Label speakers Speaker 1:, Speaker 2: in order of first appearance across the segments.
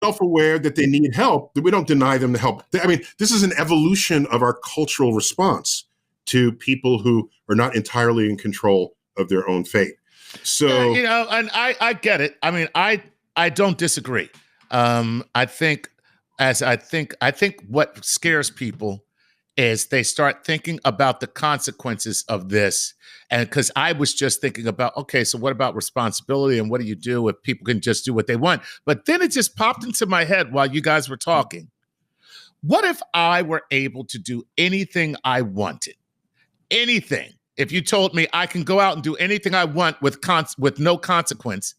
Speaker 1: self-aware that they need help, that we don't deny them the help. I mean, this is an evolution of our cultural response to people who are not entirely in control of their own fate. So,
Speaker 2: and I get it. I mean, I don't disagree. I think what scares people is they start thinking about the consequences of this. And because I was just thinking about, okay, so what about responsibility and what do you do if people can just do what they want? But then it just popped into my head while you guys were talking. What if I were able to do anything I wanted? Anything. If you told me I can go out and do anything I want with no consequence,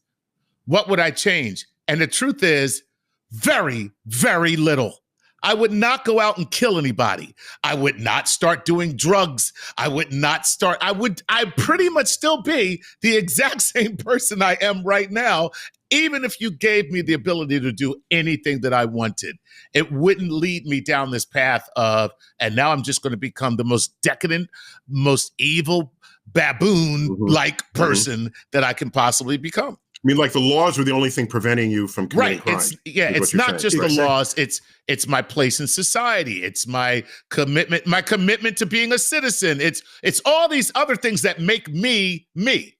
Speaker 2: what would I change? And the truth is, very, very little. I would not go out and kill anybody. I would not start doing drugs. I'd pretty much still be the exact same person I am right now, even if you gave me the ability to do anything that I wanted. It wouldn't lead me down this path of, and now I'm just going to become the most decadent, most evil, baboon-like person that I can possibly become.
Speaker 1: I mean, like the laws were the only thing preventing you from committing crime.
Speaker 2: It's not just the laws. It's my place in society. It's my commitment to being a citizen. It's all these other things that make me me.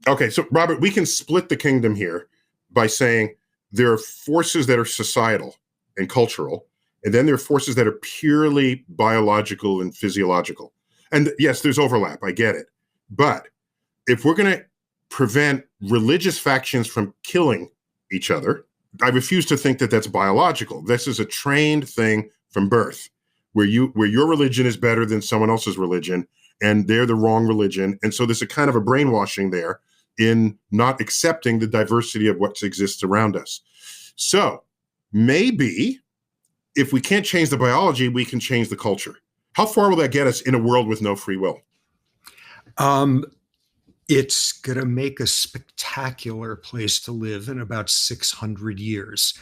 Speaker 1: Okay, so Robert, we can split the kingdom here by saying there are forces that are societal and cultural, and then there are forces that are purely biological and physiological. And yes, there's overlap. I get it. But if we're going to prevent religious factions from killing each other, I refuse to think that that's biological. This is a trained thing from birth, where your religion is better than someone else's religion, and they're the wrong religion. And so there's a kind of a brainwashing there in not accepting the diversity of what exists around us. So maybe if we can't change the biology, we can change the culture. How far will that get us in a world with no free will?
Speaker 3: It's going to make a spectacular place to live in about 600 years.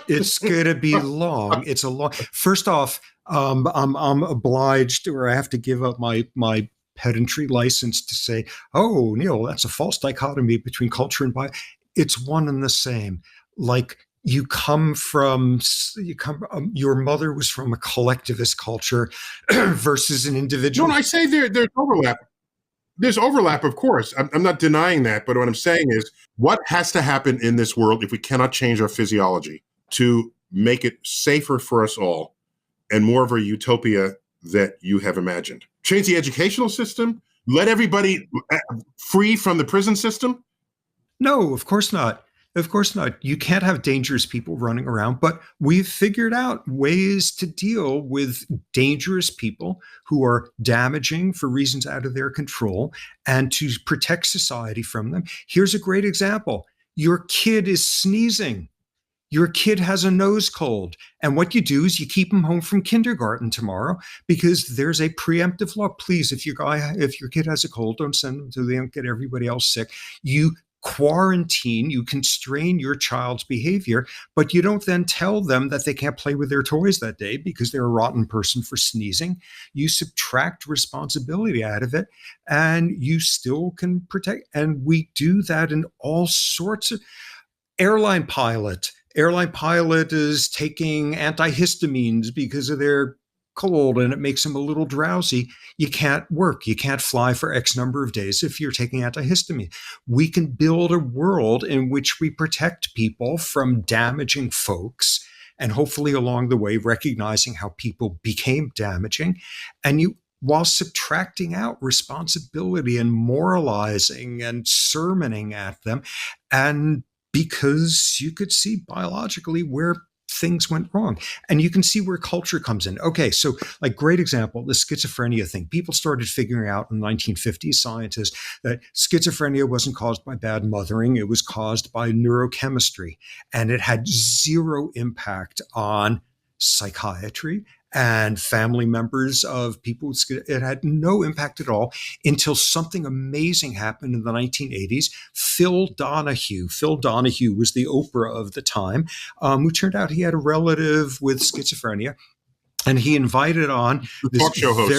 Speaker 3: It's going to be long. It's a long. First off, I'm obliged, or I have to give up my pedantry license to say, oh, Neil, that's a false dichotomy between culture and bio. It's one and the same. Like your mother was from a collectivist culture versus an individual.
Speaker 1: No, I say there's overlap. There's overlap, of course. I'm not denying that. But what I'm saying is, what has to happen in this world if we cannot change our physiology to make it safer for us all and more of a utopia that you have imagined? Change the educational system? Let everybody free from the prison system?
Speaker 3: No, of course not. Of course not. You can't have dangerous people running around, but we've figured out ways to deal with dangerous people who are damaging for reasons out of their control and to protect society from them. Here's a great example. Your kid is sneezing. Your kid has a nose cold. And what you do is you keep them home from kindergarten tomorrow because there's a preemptive law. Please, if your kid has a cold, don't send them so they don't get everybody else sick. You quarantine, you constrain your child's behavior, but you don't then tell them that they can't play with their toys that day because they're a rotten person for sneezing. You subtract responsibility out of it and you still can protect. And we do that in all sorts of airline pilot is taking antihistamines because of their cold and it makes them a little drowsy. You can't work. You can't fly for X number of days if you're taking antihistamine. We can build a world in which we protect people from damaging folks and hopefully along the way recognizing how people became damaging. And while subtracting out responsibility and moralizing and sermoning at them, and because you could see biologically where things went wrong. And you can see where culture comes in. Okay, so like great example, the schizophrenia thing. People started figuring out in the 1950s, scientists, that schizophrenia wasn't caused by bad mothering. It was caused by neurochemistry. And it had zero impact on psychiatry and family members of people with schizophrenia. It had no impact at all until something amazing happened in the 1980s. Phil Donahue was the Oprah of the time, who turned out he had a relative with schizophrenia, and he invited on
Speaker 1: the
Speaker 3: this
Speaker 1: talk show host.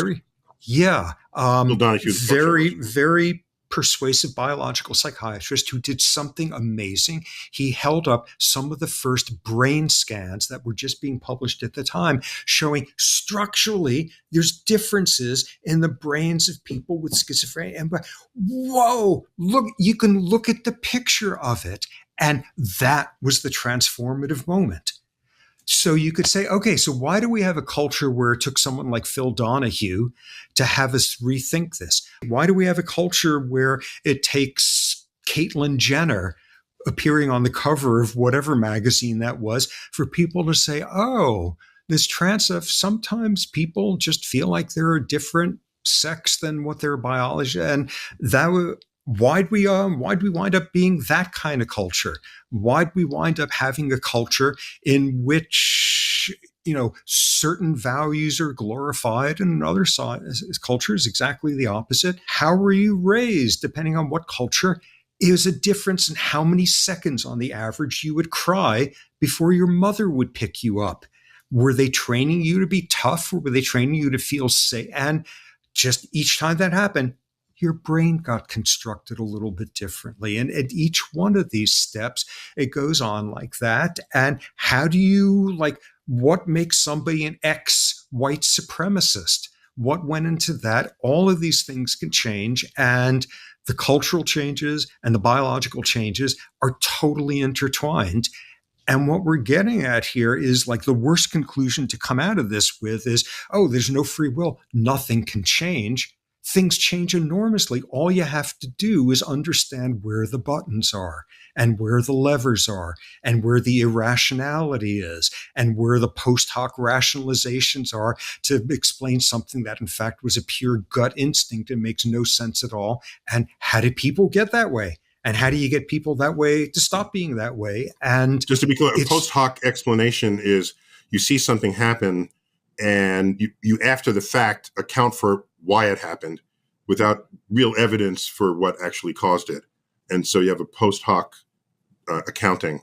Speaker 3: Phil Donahue, very persuasive biological psychiatrist who did something amazing. He held up some of the first brain scans that were just being published at the time, showing structurally there's differences in the brains of people with schizophrenia. And whoa, look, you can look at the picture of it. And that was the transformative moment. So you could say, okay, so why do we have a culture where it took someone like Phil Donahue to have us rethink this? Why do we have a culture where it takes Caitlyn Jenner appearing on the cover of whatever magazine that was for people to say, oh, this trans stuff, sometimes people just feel like they're a different sex than what their biology, and that why'd we wind up being that kind of culture? Why'd we wind up having a culture in which, certain values are glorified and in other cultures exactly the opposite? How were you raised? Depending on what culture, is a difference in how many seconds on the average you would cry before your mother would pick you up. Were they training you to be tough, or were they training you to feel safe? And just each time that happened, your brain got constructed a little bit differently. And at each one of these steps, it goes on like that. And how do you, what makes somebody an ex-white supremacist? What went into that? All of these things can change. And the cultural changes and the biological changes are totally intertwined. And what we're getting at here is the worst conclusion to come out of this with is, oh, there's no free will. Nothing can change. Things change enormously. All you have to do is understand where the buttons are and where the levers are and where the irrationality is and where the post hoc rationalizations are to explain something that in fact was a pure gut instinct and makes no sense at all. And how did people get that way? And how do you get people that way to stop being that way? And
Speaker 1: just to be clear, a post hoc explanation is you see something happen and you after the fact account for why it happened without real evidence for what actually caused it. And so you have a post hoc accounting.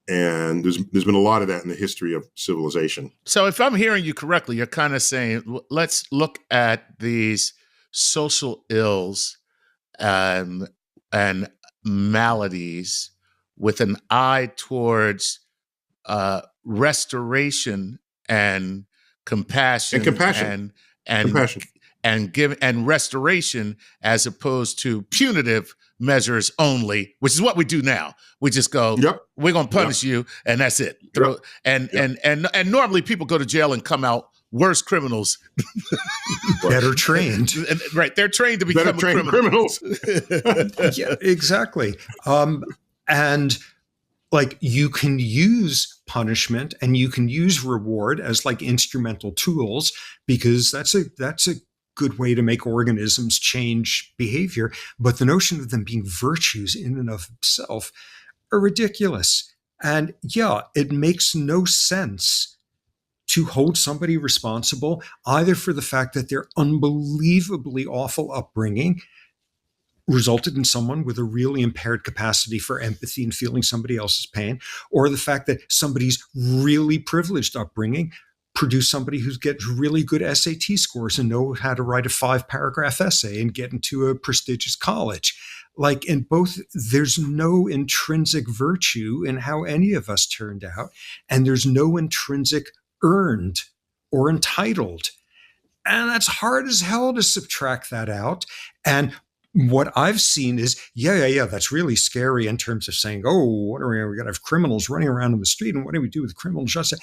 Speaker 1: And there's been a lot of that in the history of civilization.
Speaker 2: So if I'm hearing you correctly, you're kind of saying, let's look at these social ills and maladies with an eye towards restoration and compassion and restoration, as opposed to punitive measures only, which is what we do now. We just go,
Speaker 1: yep,
Speaker 2: we're going to punish you, and that's it.
Speaker 1: Yep.
Speaker 2: And normally people go to jail and come out worse criminals,
Speaker 3: better trained.
Speaker 2: Right, they're trained to become criminals.
Speaker 3: Yeah, exactly. And you can use punishment and you can use reward as instrumental tools, because that's a good way to make organisms change behavior. But the notion of them being virtues in and of itself are ridiculous. And yeah, it makes no sense to hold somebody responsible either for the fact that their unbelievably awful upbringing resulted in someone with a really impaired capacity for empathy and feeling somebody else's pain, or the fact that somebody's really privileged upbringing produced somebody who gets really good SAT scores and know how to write a 5-paragraph essay and get into a prestigious college. In both, there's no intrinsic virtue in how any of us turned out, and there's no intrinsic earned or entitled. And that's hard as hell to subtract that out. And what I've seen is, that's really scary in terms of saying, oh, what are we going to have criminals running around in the street, and what do we do with criminal justice?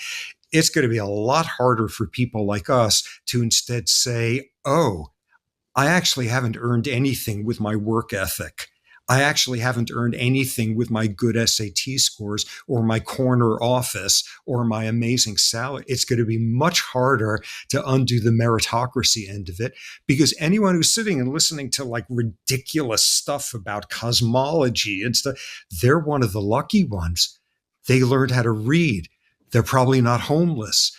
Speaker 3: It's going to be a lot harder for people like us to instead say, oh, I actually haven't earned anything with my work ethic. I actually haven't earned anything with my good SAT scores or my corner office or my amazing salary. It's going to be much harder to undo the meritocracy end of it, because anyone who's sitting and listening to ridiculous stuff about cosmology and stuff, they're one of the lucky ones. They learned how to read. They're probably not homeless.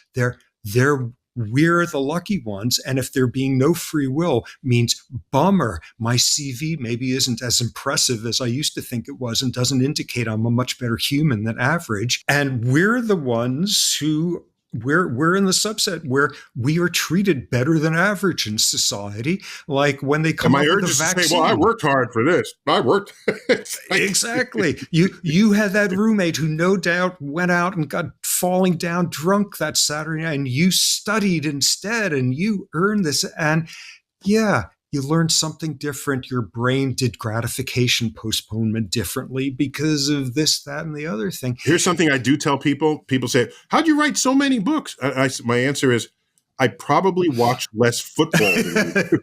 Speaker 3: We're the lucky ones. And if there being no free will means, bummer, my CV maybe isn't as impressive as I used to think it was and doesn't indicate I'm a much better human than average. And we're the ones who we're in the subset where we are treated better than average in society. Like when they come up with a vaccine.
Speaker 1: Say, well, I worked hard for this. I worked.
Speaker 3: Exactly. You had that roommate who no doubt went out and got falling down drunk that Saturday night, and you studied instead, and you earned this. And yeah, you learned something different. Your brain did gratification postponement differently because of this, that, and the other thing.
Speaker 1: Here's something I do tell people. People say, how'd you write so many books? My answer is, I probably watched less football than you do.